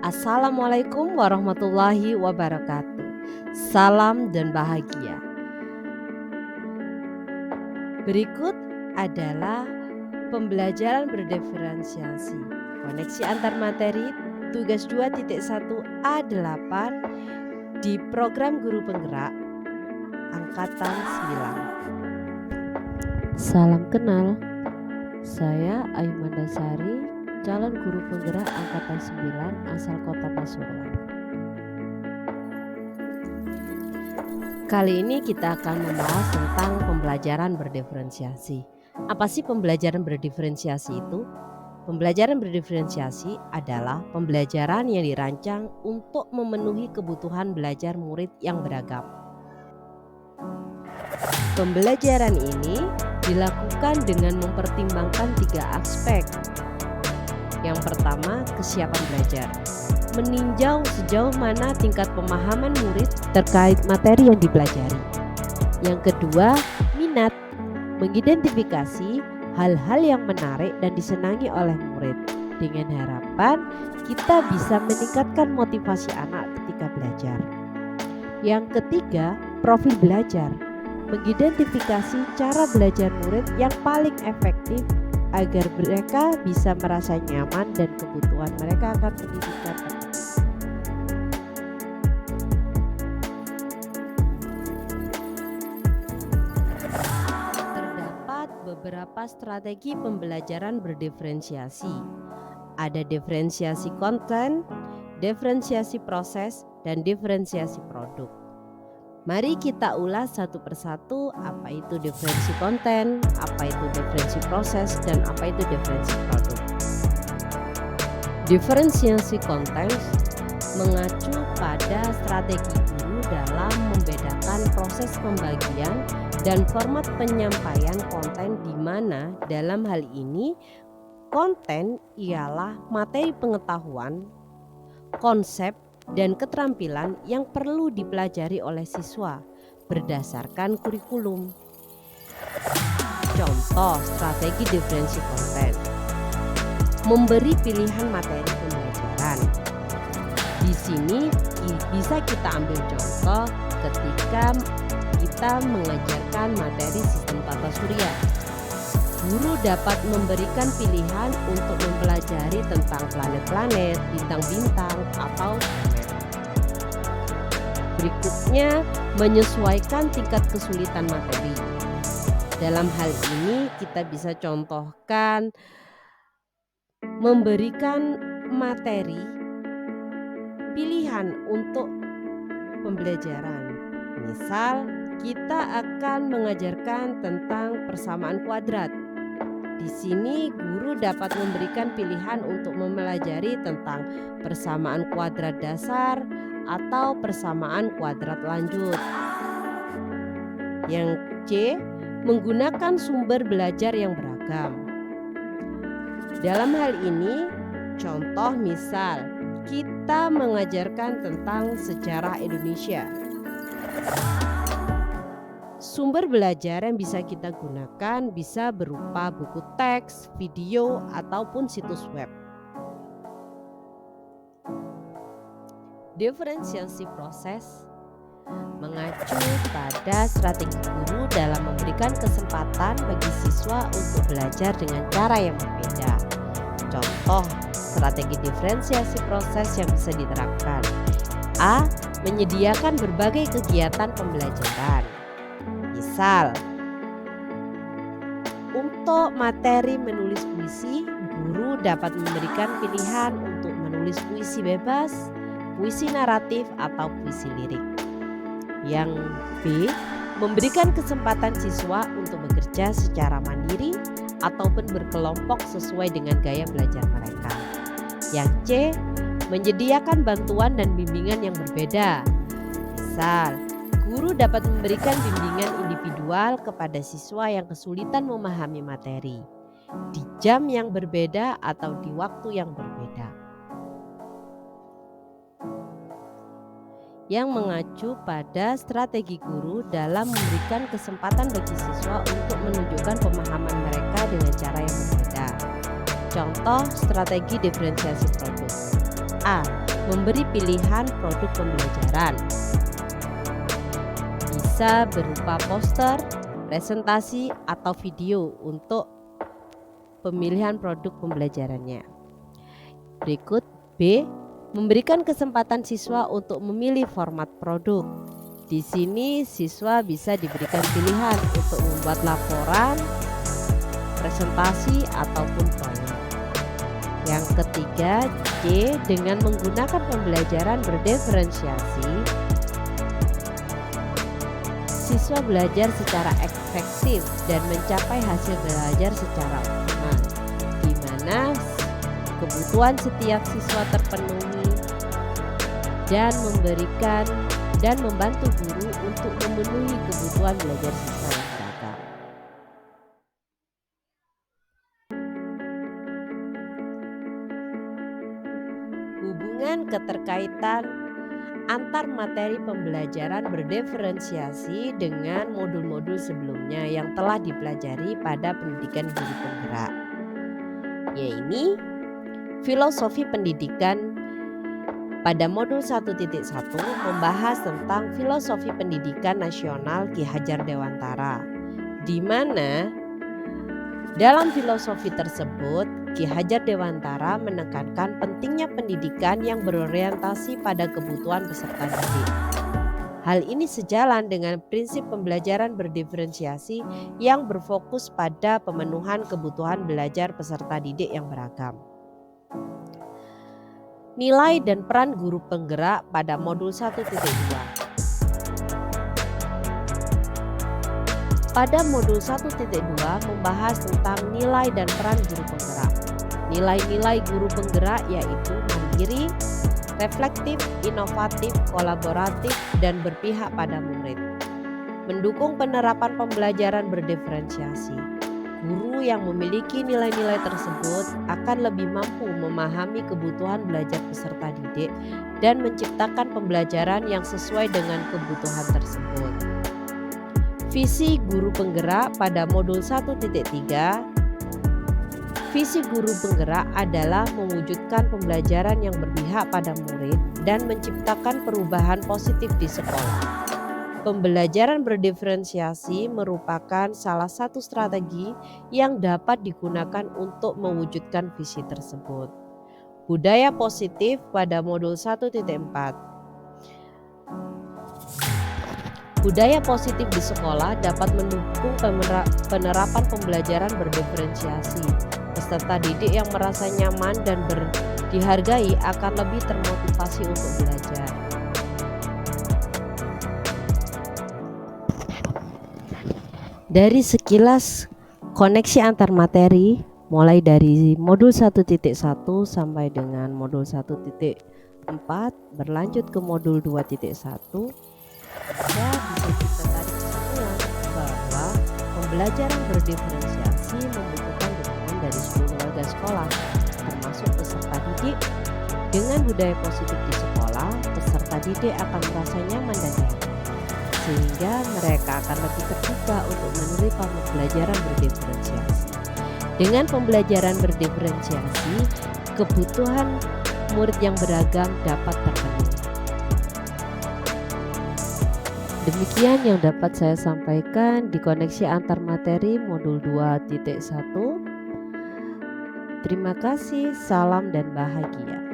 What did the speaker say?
Assalamualaikum warahmatullahi wabarakatuh. Salam dan bahagia. Berikut adalah pembelajaran berdiferensiasi. Koneksi antar materi tugas 2.1 A8 di program Guru Penggerak Angkatan 9. Salam kenal. Saya Ayu Mandasari, calon guru penggerak angkatan 9 asal Kota Pasuruan. Kali ini kita akan membahas tentang pembelajaran berdiferensiasi. Apa sih pembelajaran berdiferensiasi itu? Pembelajaran berdiferensiasi adalah pembelajaran yang dirancang untuk memenuhi kebutuhan belajar murid yang beragam. Pembelajaran ini dilakukan dengan mempertimbangkan 3 aspek. Yang pertama, kesiapan belajar. Meninjau sejauh mana tingkat pemahaman murid terkait materi yang dipelajari. Yang kedua, minat. Mengidentifikasi hal-hal yang menarik dan disenangi oleh murid. Dengan harapan kita bisa meningkatkan motivasi anak ketika belajar. Yang ketiga, profil belajar. Mengidentifikasi cara belajar murid yang paling efektif agar mereka bisa merasa nyaman dan kebutuhan mereka akan pendidikan. Terdapat beberapa strategi pembelajaran berdiferensiasi. Ada diferensiasi konten, diferensiasi proses, dan diferensiasi produk. Mari kita ulas satu persatu apa itu diferensi konten, apa itu diferensi proses, dan apa itu diferensi produk. Diferensiasi konten mengacu pada strategi guru dalam membedakan proses pembagian dan format penyampaian konten, di mana dalam hal ini konten ialah materi pengetahuan, konsep, dan keterampilan yang perlu dipelajari oleh siswa berdasarkan kurikulum. Contoh strategi diferensi konten: memberi pilihan materi pembelajaran. Di sini bisa kita ambil contoh ketika kita mengajarkan materi sistem tata surya. Guru dapat memberikan pilihan untuk mempelajari tentang planet-planet, bintang-bintang, atau komet. Berikutnya, menyesuaikan tingkat kesulitan materi. Dalam hal ini kita bisa contohkan memberikan materi pilihan untuk pembelajaran. Misal, kita akan mengajarkan tentang persamaan kuadrat. Di sini guru dapat memberikan pilihan untuk mempelajari tentang persamaan kuadrat dasar atau persamaan kuadrat lanjut. Yang C, menggunakan sumber belajar yang beragam. Dalam hal ini, contoh misal kita mengajarkan tentang sejarah Indonesia. Sumber belajar yang bisa kita gunakan bisa berupa buku teks, video, ataupun situs web. Diferensiasi proses mengacu pada strategi guru dalam memberikan kesempatan bagi siswa untuk belajar dengan cara yang berbeda. Contoh strategi diferensiasi proses yang bisa diterapkan: A. Menyediakan berbagai kegiatan pembelajaran. Misal, untuk materi menulis puisi, guru dapat memberikan pilihan untuk menulis puisi bebas, puisi naratif, atau puisi lirik. Yang B, memberikan kesempatan siswa untuk bekerja secara mandiri ataupun berkelompok sesuai dengan gaya belajar mereka. Yang C, menyediakan bantuan dan bimbingan yang berbeda. Misal, guru dapat memberikan bimbingan individual kepada siswa yang kesulitan memahami materi di jam yang berbeda atau di waktu yang berbeda. Yang mengacu pada strategi guru dalam memberikan kesempatan bagi siswa untuk menunjukkan pemahaman mereka dengan cara yang berbeda. Contoh strategi diferensiasi produk: A. memberi pilihan produk pembelajaran. Bisa berupa poster, presentasi, atau video untuk pemilihan produk pembelajarannya. Berikut B. Memberikan kesempatan siswa untuk memilih format produk. Di sini siswa bisa diberikan pilihan untuk membuat laporan, presentasi, ataupun proyek. Yang ketiga, C. Dengan menggunakan pembelajaran berdiferensiasi, siswa belajar secara efektif dan mencapai hasil belajar secara optimal, di mana kebutuhan setiap siswa terpenuhi dan membantu guru untuk memenuhi kebutuhan belajar siswa yang beragam. Hubungan keterkaitan antar materi pembelajaran berdiferensiasi dengan modul-modul sebelumnya yang telah dipelajari pada pendidikan guru penggerak, yaitu filosofi pendidikan. Pada modul 1.1 membahas tentang filosofi pendidikan nasional Ki Hajar Dewantara, di mana dalam filosofi tersebut Ki Hajar Dewantara menekankan pentingnya pendidikan yang berorientasi pada kebutuhan peserta didik. Hal ini sejalan dengan prinsip pembelajaran berdiferensiasi yang berfokus pada pemenuhan kebutuhan belajar peserta didik yang beragam. Nilai dan peran guru penggerak pada modul 1.2. Pada modul 1.2 membahas tentang nilai dan peran guru penggerak. Nilai-nilai guru penggerak yaitu mandiri, reflektif, inovatif, kolaboratif, dan berpihak pada murid. Mendukung penerapan pembelajaran berdiferensiasi. Guru yang memiliki nilai-nilai tersebut akan lebih mampu memahami kebutuhan belajar peserta didik dan menciptakan pembelajaran yang sesuai dengan kebutuhan tersebut. Visi guru penggerak pada modul 1.3. Visi guru penggerak adalah mewujudkan pembelajaran yang berpihak pada murid dan menciptakan perubahan positif di sekolah. Pembelajaran berdiferensiasi merupakan salah satu strategi yang dapat digunakan untuk mewujudkan visi tersebut. Budaya positif pada modul 1.4. Budaya positif di sekolah dapat mendukung penerapan pembelajaran berdiferensiasi. Peserta didik yang merasa nyaman dan dihargai akan lebih termotivasi untuk belajar. Dari sekilas koneksi antar materi mulai dari modul 1.1 sampai dengan modul 1.4 berlanjut ke modul 2.1, ya bisa kita tarik kesimpulan bahwa pembelajaran berdiferensiasi membutuhkan dukungan dari seluruh warga sekolah termasuk peserta didik. Dengan budaya positif di sekolah, peserta didik akan merasa nyaman dan dihargai, sehingga mereka akan lebih terbuka untuk menerima pembelajaran berdiferensiasi. Dengan pembelajaran berdiferensiasi, kebutuhan murid yang beragam dapat terpenuhi. Demikian yang dapat saya sampaikan di koneksi antar materi modul 2.1. Terima kasih, salam dan bahagia.